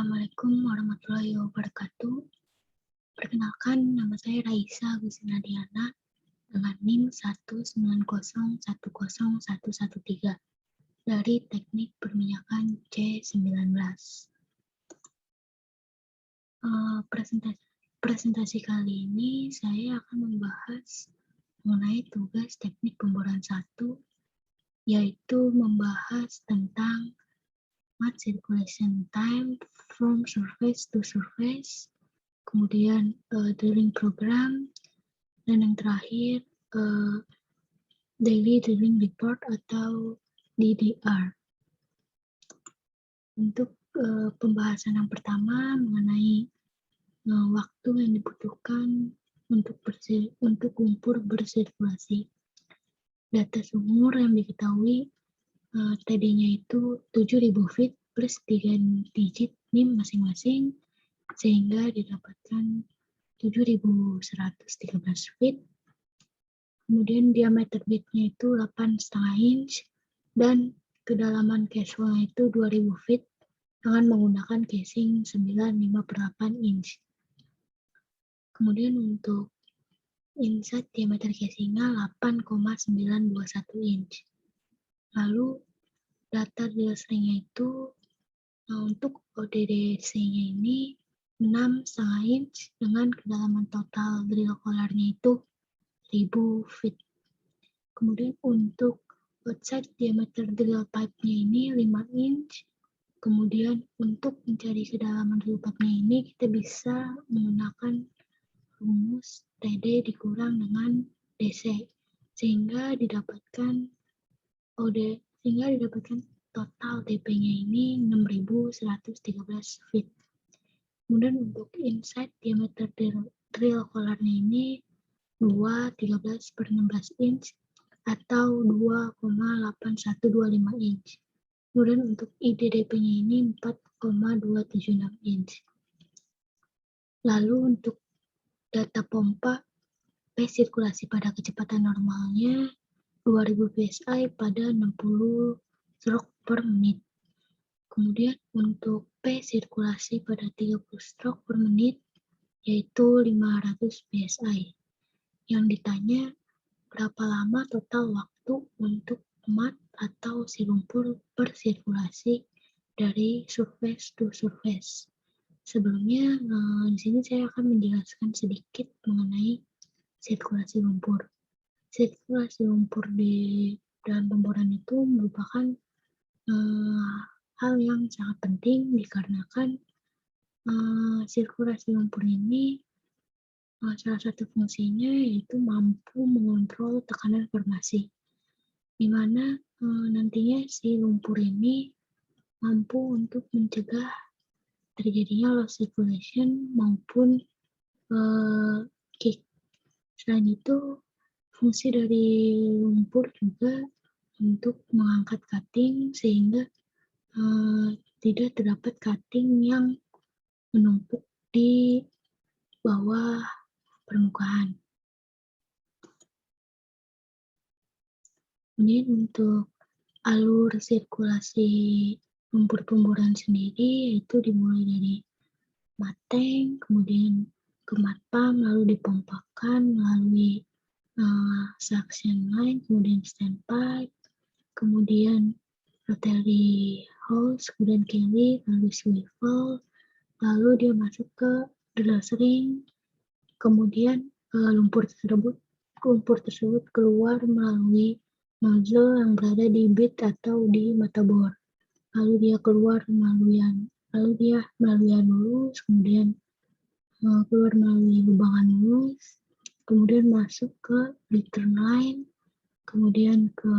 Assalamualaikum warahmatullahi wabarakatuh. Perkenalkan, nama saya Raisa Gusina Diana dengan NIM 190101113 dari Teknik Perminyakan C19. Presentasi kali ini saya akan membahas mengenai tugas teknik pemboran 1, yaitu membahas tentang mud circulation time from surface to surface, kemudian drilling program, dan yang terakhir daily drilling report atau DDR. Untuk pembahasan yang pertama mengenai waktu yang dibutuhkan untuk lumpur bersirkulasi. Data sumur yang diketahui TD-nya itu 7.000 feet plus 3 digit NIM masing-masing, sehingga didapatkan 7.113 feet. Kemudian diameter bitnya itu 8,5 inch dan kedalaman cashwell itu 2.000 feet dengan menggunakan casing 9,5/8 inch. Kemudian untuk inside diameter casingnya 8,921 inch. Lalu data drill string-nya itu untuk ODDC-nya ini 6,5 inch dengan kedalaman total drill collar-nya itu 1.000 feet. Kemudian untuk outside diameter drill pipe-nya ini 5 inch. Kemudian untuk mencari kedalaman drill pipe-nya ini kita bisa menggunakan rumus TD dikurang dengan DC sehingga didapatkan total DP-nya ini 6.113 feet. Kemudian untuk inside diameter drill collar-nya ini 2,13/16 inch atau 2,8125 inch. Kemudian untuk IDDP-nya ini 4,276 inch. Lalu untuk data pompa P sirkulasi pada kecepatan normalnya 2000 psi pada 60 stroke per menit. Kemudian untuk P sirkulasi pada 30 stroke per menit yaitu 500 psi. Yang ditanya berapa lama total waktu untuk mud atau si lumpur bersirkulasi dari surface to surface. Sebelumnya di sini saya akan menjelaskan sedikit mengenai sirkulasi lumpur. Sirkulasi lumpur di dalam pemboran itu merupakan hal yang sangat penting dikarenakan sirkulasi lumpur ini salah satu fungsinya yaitu mampu mengontrol tekanan formasi, di mana nantinya si lumpur ini mampu untuk mencegah terjadinya loss circulation maupun kick. Selain itu, fungsi dari lumpur juga untuk mengangkat cutting sehingga tidak terdapat cutting yang menumpuk di bawah permukaan. Kemudian untuk alur sirkulasi lumpur pemboran sendiri yaitu dimulai dari mateng, kemudian ke mud pump, lalu dipompakan melalui suction line, kemudian standpipe, kemudian rotary hose, kemudian kelly, lalu swivel, lalu dia masuk ke drill string, kemudian lumpur tersebut keluar melalui nozzle yang berada di bit atau di mata bor. Lalu dia melalui anulus, kemudian keluar melalui lubang anulus, kemudian masuk ke return line, kemudian ke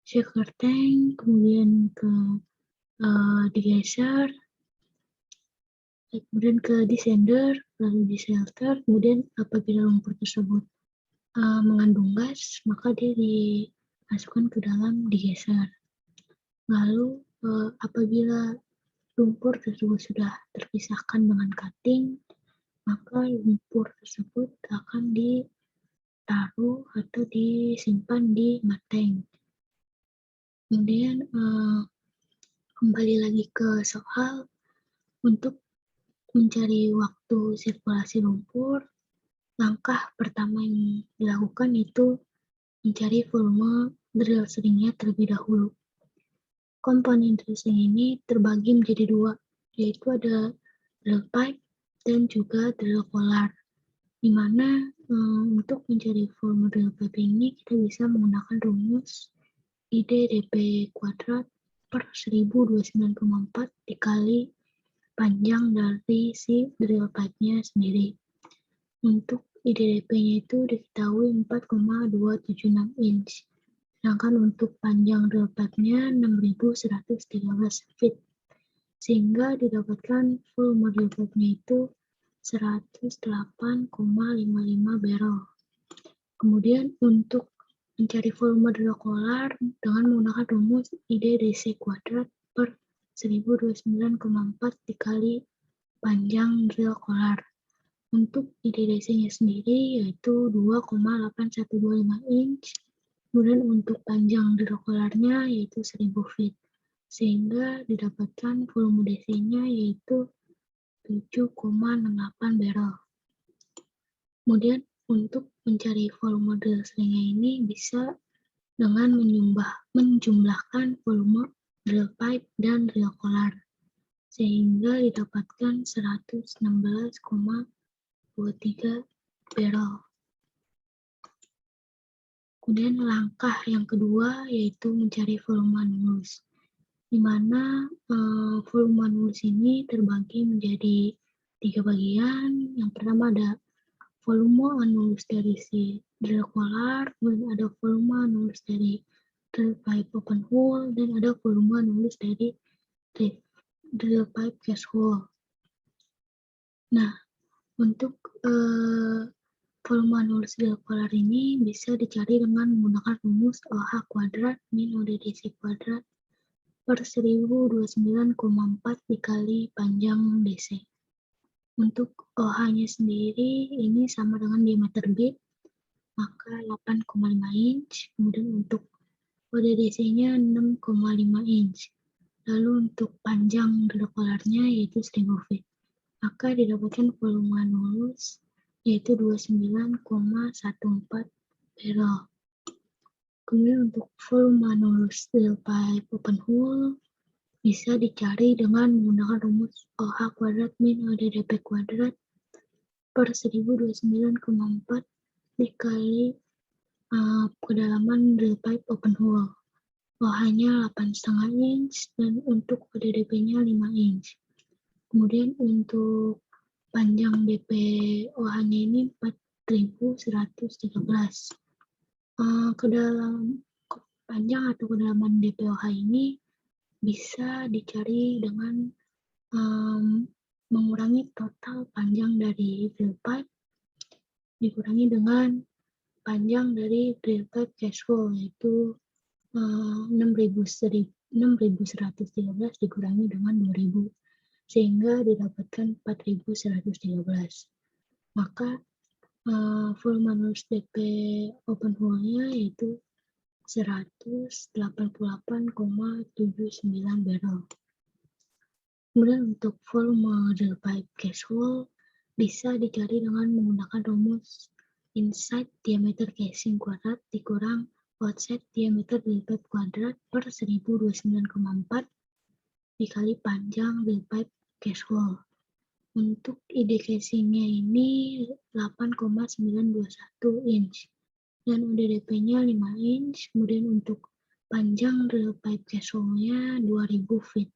shaker tank, kemudian ke degauger, kemudian ke descender, lalu desalter. Kemudian apabila lumpur tersebut mengandung gas, maka dia dimasukkan ke dalam degauger. Lalu apabila lumpur tersebut sudah terpisahkan dengan cutting, maka lumpur tersebut akan ditaruh atau disimpan di mud tank. Kemudian kembali lagi ke soal, Untuk mencari waktu sirkulasi lumpur, langkah pertama yang dilakukan itu mencari volume drill stringnya terlebih dahulu. Komponen drill string ini terbagi menjadi dua, yaitu ada drill pipe dan juga drill collar, di mana untuk mencari volume drill pipe ini kita bisa menggunakan rumus IDDP kuadrat per 1029,4 dikali panjang dari si drill pipe-nya sendiri. Untuk IDDP-nya itu diketahui 4,276 inch. Sedangkan untuk panjang drill pipe-nya 6.113 feet. Sehingga didapatkan volume drill pipe-nya itu 108,55 barrel. Kemudian untuk mencari volume drill collar dengan menggunakan rumus IDDC kuadrat per 1029,4 dikali panjang drill collar. Untuk IDDC-nya sendiri yaitu 2,8125 inch. Kemudian untuk panjang drill collar-nya yaitu 1000 feet. Sehingga didapatkan volume DC-nya yaitu 7,68 barrel. Kemudian untuk mencari volume drill string-nya ini bisa dengan menjumlahkan volume drill pipe dan drill collar, sehingga didapatkan 116,23 barrel. Kemudian langkah yang kedua yaitu mencari volume annulus, di mana volume annulus ini terbagi menjadi 3 bagian. Yang pertama ada volume annulus dari si drill collar, kemudian ada volume annulus dari drill pipe open hole, dan ada volume annulus dari drill pipe case hole. Nah, untuk volume annulus drill collar ini bisa dicari dengan menggunakan rumus OH kuadrat min ODDC kuadrat per 1029,4 dikali panjang DC. Untuk OH-nya sendiri ini sama dengan diameter bit, maka 8,5 inch. Kemudian untuk ODDC-nya 6,5 inch. Lalu untuk panjang drill collar-nya yaitu 1000 feet. Maka didapatkan volume annulus yaitu 29,14 barrel. Kemudian untuk volume annulus drill pipe open hole bisa dicari dengan menggunakan rumus OH kuadrat min ODDP kuadrat per 1029,4 dikali kedalaman drill pipe open hole. OH-nya 8,5 inch dan untuk ODDP-nya 5 inch. Kemudian untuk panjang DP OH-nya ini 4.113. Panjang atau kedalaman DP OH ini bisa dicari dengan mengurangi total panjang dari drill pipe dikurangi dengan panjang dari drill pipe case hole yaitu 6.113 dikurangi dengan 2.000 sehingga didapatkan 4.113. Maka volume annulus DP open hole-nya yaitu 188,79 barrel. Kemudian untuk volume drill pipe case hole bisa dicari dengan menggunakan rumus inside diameter casing kuadrat dikurang outside diameter drill pipe kuadrat per 1029,4 dikali panjang drill pipe case hole. Untuk ID casingnya ini 8,921 inch dan ODDP-nya 5 inch. Kemudian untuk panjang drill pipe case hole-nya 2000 feet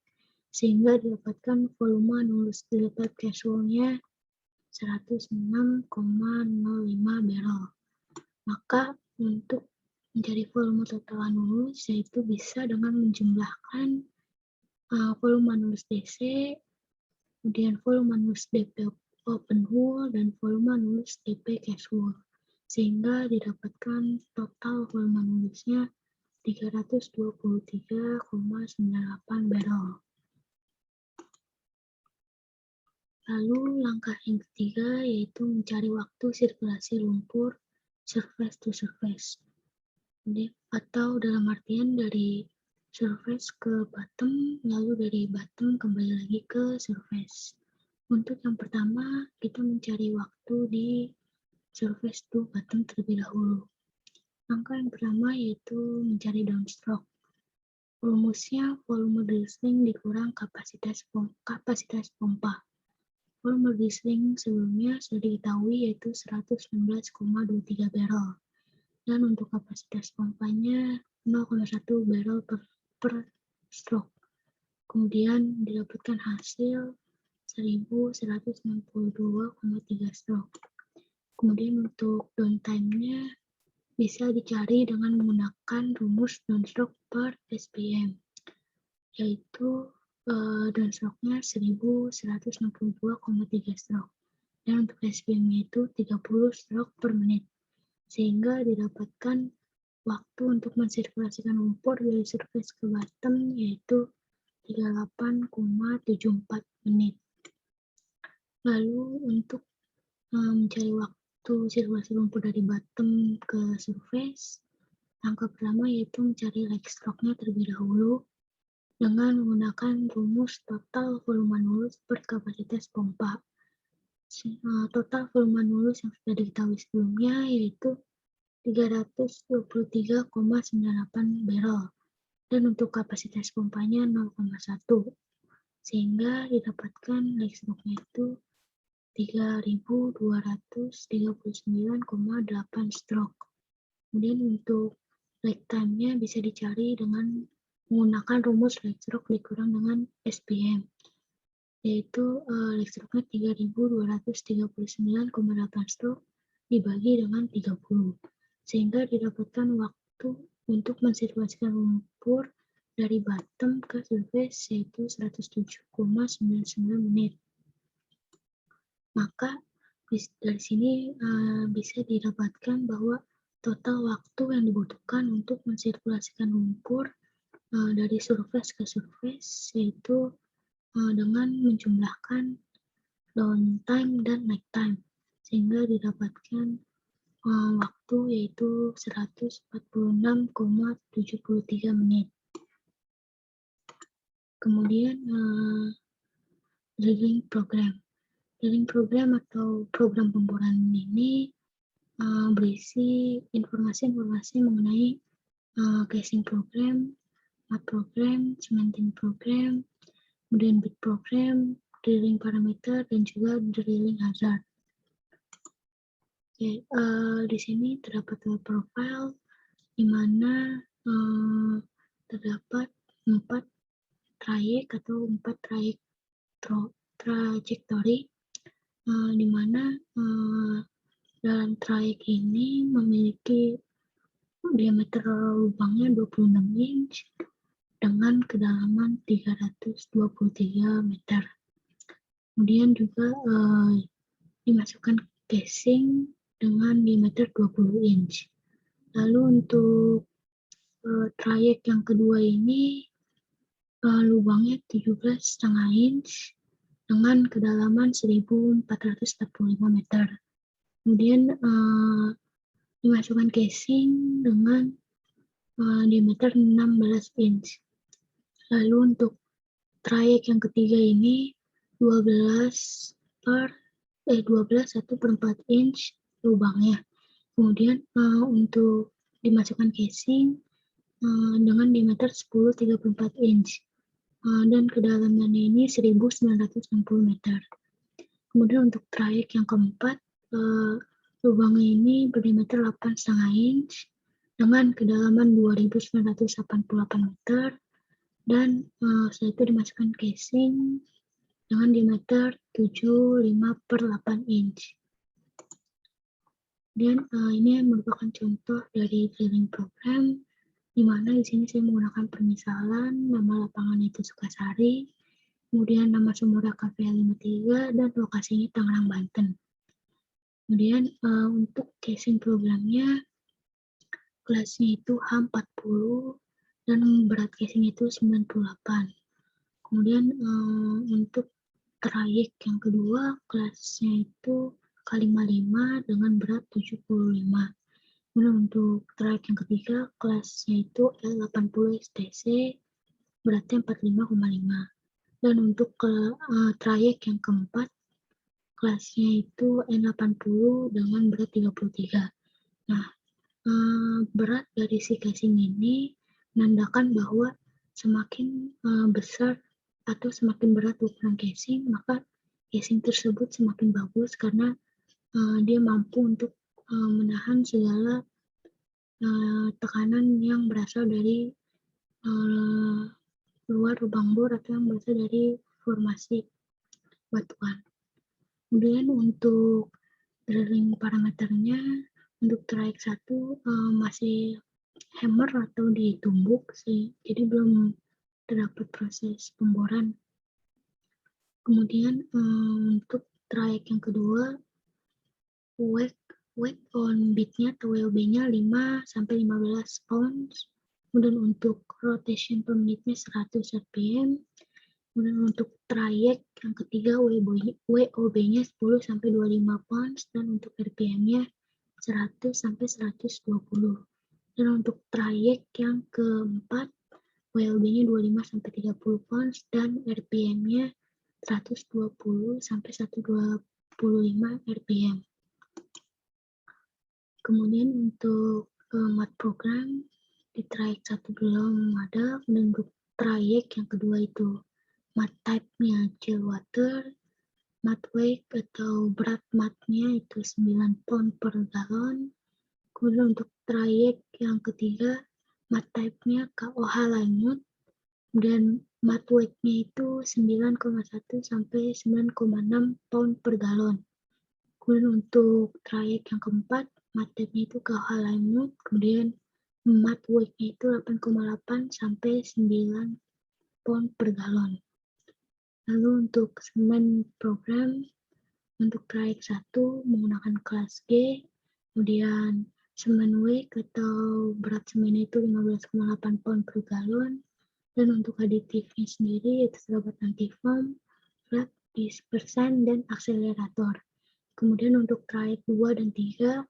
sehingga didapatkan volume annulus drill pipe case hole-nya 106,05 barrel. Maka untuk mencari volume total annulus yaitu bisa dengan menjumlahkan volume annulus DC, kemudian volume annulus DP open hole dan volume annulus DP case hole, sehingga didapatkan total volume annulusnya 323,98 barrel. Lalu langkah yang ketiga yaitu mencari waktu sirkulasi lumpur surface to surface, atau dalam artian dari surface ke bottom, lalu dari bottom kembali lagi ke surface. Untuk yang pertama, kita mencari waktu di surface to bottom terlebih dahulu. Langkah yang pertama yaitu mencari downstroke. Rumusnya volume drizzling dikurang kapasitas pompa. Volume drizzling sebelumnya sudah diketahui yaitu 119,23 barrel. Dan untuk kapasitas pompanya 0,1 barrel per stroke. Kemudian didapatkan hasil 1162,3 stroke. Kemudian untuk downtime-nya bisa dicari dengan menggunakan rumus downstroke per SPM, yaitu downstroke-nya 1162,3 stroke. Dan untuk SPM-nya itu 30 stroke per menit. Sehingga didapatkan waktu untuk mensirkulasikan lumpur dari surface ke bottom yaitu 38,74 menit. Lalu untuk mencari waktu sirkulasi lumpur dari bottom ke surface, langkah pertama yaitu mencari leg stroke-nya terlebih dahulu dengan menggunakan rumus total volume anulus per kapasitas pompa. Total volume anulus yang sudah diketahui sebelumnya yaitu 323,98 barrel dan untuk kapasitas pompanya 0,1 sehingga didapatkan leg stroke-nya itu 3.239,8 stroke. Kemudian untuk leg time-nya bisa dicari dengan menggunakan rumus leg stroke dikurang dengan SPM, yaitu leg stroke-nya 3.239,8 stroke dibagi dengan 30, sehingga didapatkan waktu untuk mensirkulasikan lumpur dari bottom ke surface yaitu 107,99 menit. Maka dari sini bisa didapatkan bahwa total waktu yang dibutuhkan untuk mensirkulasikan lumpur dari surface ke surface yaitu dengan menjumlahkan downtime dan lag time, sehingga didapatkan waktu yaitu 146,73 menit. Kemudian drilling program. Drilling program atau program pemboran ini berisi informasi-informasi mengenai casing program, mud program, cementing program, kemudian bit program, drilling parameter, dan juga drilling hazard. Oke, di sini terdapat profile di mana terdapat 4 trayek atau 4 trajektori di mana dalam trayek ini memiliki diameter lubangnya 26 inch dengan kedalaman 323 meter. Kemudian juga dimasukkan casing dengan diameter 20 inch. Lalu untuk trayek yang kedua ini lubangnya 17,5 inch dengan kedalaman 1445 meter. Kemudian dimasukkan casing dengan diameter 16 inch. Lalu untuk trayek yang ketiga ini 12 1/4 inch lubangnya. Kemudian untuk dimasukkan casing dengan diameter 10,34 inch. Dan kedalamannya ini 1960 meter. Kemudian untuk trayek yang keempat, lubangnya ini berdiameter 8,5 inch dengan kedalaman 2.988 meter dan setelah itu dimasukkan casing dengan diameter 75/8 inch. Dan ini merupakan contoh dari drilling program di mana di sini saya menggunakan permisalan nama lapangan itu Sukasari, kemudian nama sumur KPA 53 dan lokasinya Tangerang, Banten. Kemudian untuk casing programnya kelasnya itu H40 dan berat casing itu 98. Kemudian untuk trayek yang kedua kelasnya itu K55 dengan berat 75. Kemudian untuk trayek yang ketiga, kelasnya itu L80 STC, beratnya 45,5. Dan untuk trayek yang keempat, kelasnya itu N80 dengan berat 33. Nah, berat dari si casing ini menandakan bahwa semakin besar atau semakin berat ukuran casing, maka casing tersebut semakin bagus karena dia mampu untuk menahan segala tekanan yang berasal dari luar lubang bor atau yang berasal dari formasi batuan. Kemudian untuk drilling parameternya, untuk trayek 1 masih hammer atau ditumbuk sih, jadi belum terdapat proses pemboran. Kemudian untuk trayek yang kedua, weight on bead-nya atau WOB-nya 5-15 pounds. Kemudian untuk rotation per menitnya 100 rpm. Kemudian untuk trayek yang ketiga WOB-nya 10-25 pounds dan untuk RPM-nya 100-120. Dan untuk trayek yang keempat WOB-nya 25-30 pounds dan RPM-nya 120-125 RPM. Kemudian untuk mat program di trayek 1 belum ada, dan untuk trayek yang kedua itu mat type-nya chill water, mat weight atau berat matnya itu 9 pound per galon. Kemudian untuk trayek yang ketiga, mat type-nya KOH lanjut dan mat weight-nya itu 9,1 sampai 9,6 pound per galon. Kemudian untuk trayek yang keempat, mat type-nya itu KOH lanjut, kemudian mat weight-nya itu 8,8 sampai 9 pound per galon. Lalu untuk semen program, untuk trayek 1 menggunakan kelas G, kemudian semen weight atau berat semennya itu 15,8 pound per galon, dan untuk aditifnya sendiri itu terdapat antifoam, flat, dispersan, dan akselerator. Kemudian untuk trayek 2 dan 3,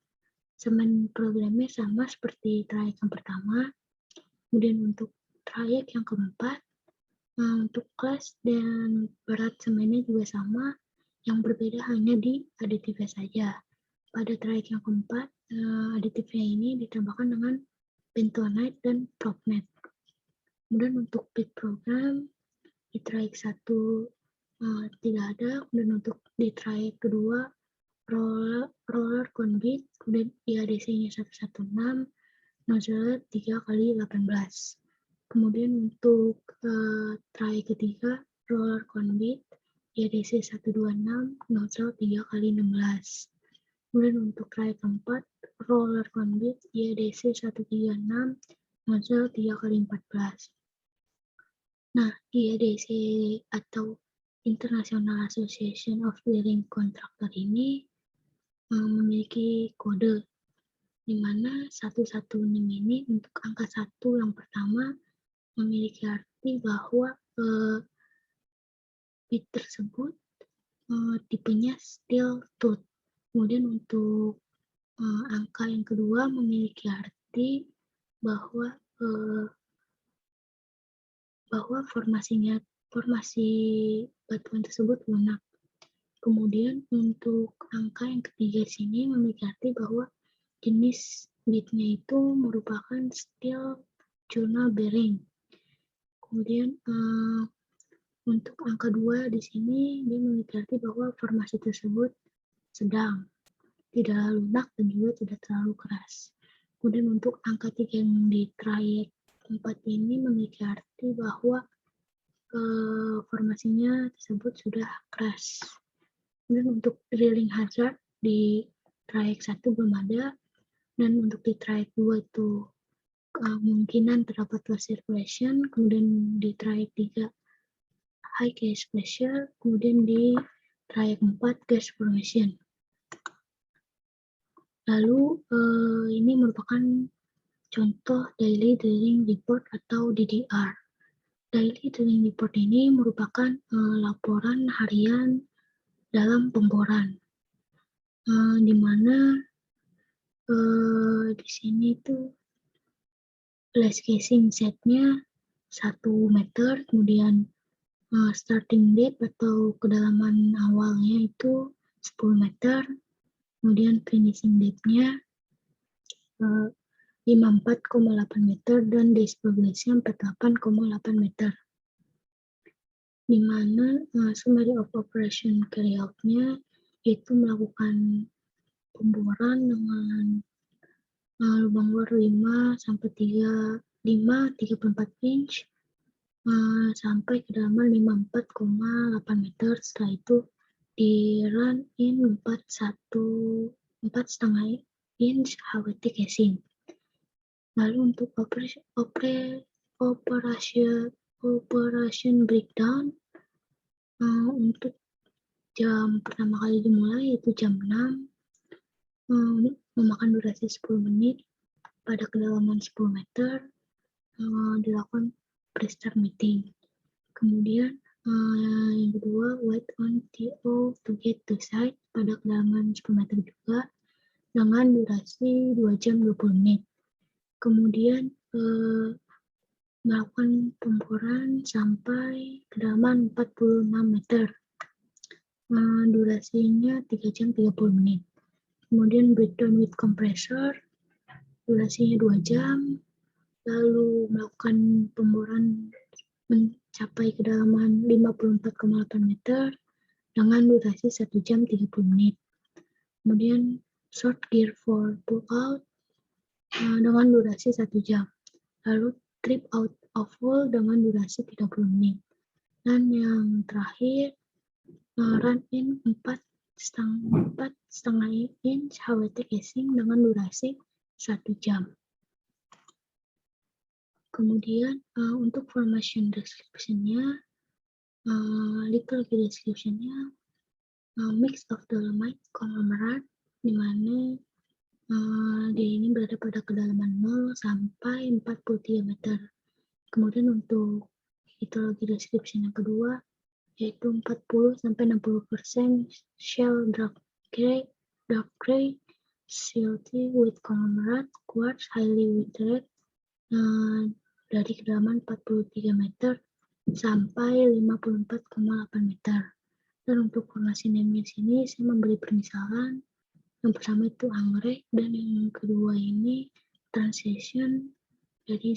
semen programnya sama seperti trayek yang pertama. Kemudian untuk trayek yang keempat, untuk kelas dan berat semennya juga sama, yang berbeda hanya di aditifnya saja. Pada trayek yang keempat, aditifnya ini ditambahkan dengan bentonite dan propnet. Kemudian untuk bit program, di trayek 1 tidak ada, kemudian untuk di trayek kedua, roller conbit, kemudian IADC-nya 116, nozzle 3x18. Kemudian untuk trayek ketiga, roller conbit, IADC 126, nozzle 3x16. Kemudian untuk trayek keempat, roller conbit, IADC 136, nozzle 3x14. Nah, IADC atau International Association of Drilling Contractor ini memiliki kode di mana 116 ini untuk angka 1 yang pertama memiliki arti bahwa bit tersebut tipenya steel tooth. Kemudian untuk angka yang kedua memiliki arti bahwa formasi batuan tersebut lunak. Kemudian untuk angka yang ketiga sini memiliki arti bahwa jenis bitnya itu merupakan steel journal bearing. Kemudian untuk angka 2 di sini dia memiliki arti bahwa formasi tersebut sedang, tidak lunak dan juga tidak terlalu keras. Kemudian untuk angka 3 yang di trayek 4 ini memiliki arti bahwa formasinya tersebut sudah keras. Kemudian untuk drilling hazard di trayek 1 belum ada, dan untuk di trayek 2 itu kemungkinan terdapat low circulation, kemudian di trayek 3 high gas pressure, kemudian di trayek 4 gas formation. Lalu ini merupakan contoh daily drilling report atau DDR. Daily drilling report ini merupakan laporan harian dalam pemboran, di mana Di sini tuh glass casing setnya 1 meter, kemudian starting depth atau kedalaman awalnya itu 10 meter, kemudian finishing depth-nya 54,8 meter dan display glass-nya 48,8 meter. Di mana summary of operation carry out-nya itu melakukan pemboran dengan lubang bor 5 sampai 34 inch sampai kedalaman 54,8 meter. Setelah itu di run in 4,5 inch HWT casing. Lalu untuk operation breakdown untuk jam pertama kali dimulai yaitu jam 6 memakan durasi 10 menit pada kedalaman 10 meter dilakukan pre-start meeting. Kemudian yang kedua, wait on TO to get to site pada kedalaman 10 meter juga dengan durasi 2 jam 20 menit. Kemudian melakukan pemboran sampai kedalaman 46 meter. Durasinya 3 jam 30 menit. Kemudian breakdown with compressor, durasinya 2 jam. Lalu melakukan pemboran mencapai kedalaman 54,8 meter dengan durasi 1 jam 30 menit. Kemudian short gear for pull out dengan durasi 1 jam. Lalu trip out of full dengan durasi 30 menit. Dan yang terakhir run in 4,5 inch HWT casing dengan durasi 1 jam. Kemudian untuk formation description-nya, literature description-nya mix of dolomite conglomerate, di mana dia ini berada pada kedalaman 0 sampai 43 meter. Kemudian untuk hidrologi description yang kedua yaitu 40 sampai 60% shell dark gray silty with conglomerate quartz highly weathered dari kedalaman 43 meter sampai 54,8 meter. Dan untuk formasi name-nya sini saya memberi permisalan. Yang pertama itu anggrek dan yang kedua ini transition dari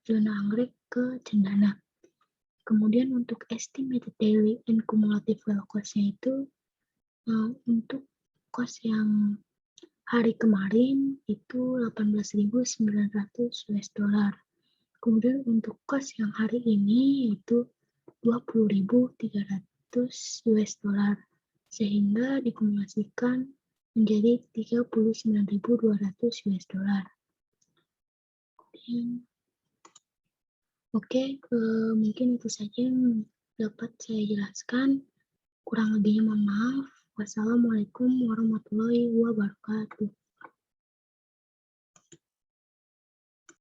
zona anggrek ke cendana. Kemudian untuk estimated daily and cumulative well cost-nya itu untuk cost yang hari kemarin itu 18.900 US dollar. Kemudian untuk cost yang hari ini itu 20.300 US dollar. Sehingga dikumulasikan menjadi 39.200 US dollar. Oke, mungkin itu saja yang dapat saya jelaskan. Kurang lebihnya mohon maaf. Wassalamualaikum warahmatullahi wabarakatuh.